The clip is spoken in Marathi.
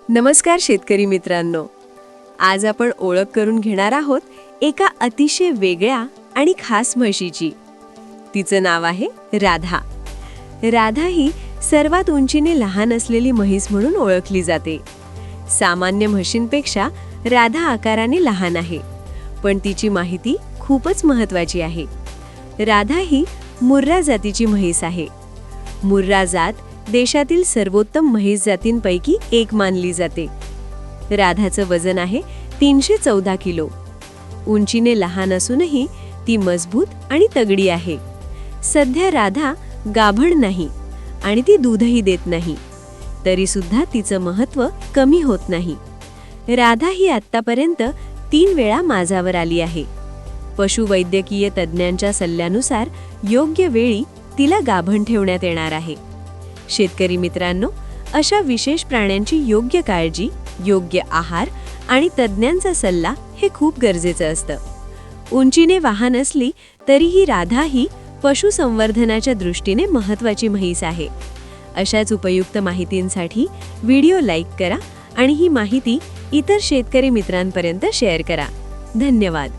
नमस्कार शेतकरी मित्रांनो, आज आपण ओळख करून घेणार आहोत एका अतिशय वेगळ्या आणि खास म्हशीची. तिचं नाव आहे राधा. राधा ही सर्वात उंचीने लहान असलेली म्हैस म्हणून ओळखली जाते. सामान्य म्हशींपेक्षा राधा आकाराने लहान आहे, पण तिची माहिती खूपच महत्त्वाची आहे. राधा ही मुर्रा जातीची म्हैस आहे. मुर्रा जात देशातील सर्वोत्तम म्हैस जातींपैकी एक मानली जाते. राधाचं वजन आहे 314 किलो. उंचीने लहान असूनही ती मजबूत आणि तगडी आहे. सध्या राधा गाभण नाही आणि ती दूधही देत नाही, तरी सुद्धा तिचं महत्त्व कमी होत नाही. राधा ही आत्तापर्यंत 3 वेळा माझावर आली आहे. पशुवैद्यकीय तज्ज्ञांच्या सल्ल्यानुसार योग्य वेळी तिला गाभण ठेवण्यात येणार आहे. शेतकरी मित्रांनो, अशा विशेष प्राण्यांची योग्य काळजी, योग्य आहार आणि तज्ज्ञांचा सल्ला हे खूप गरजेचं असतं. उंचीने लहान असली तरीही राधा ही पशुसंवर्धनाच्या दृष्टीने महत्त्वाची म्हैस आहे. अशाच उपयुक्त माहितींसाठी व्हिडिओ लाईक करा आणि ही माहिती इतर शेतकरी मित्रांपर्यंत शेअर करा. धन्यवाद.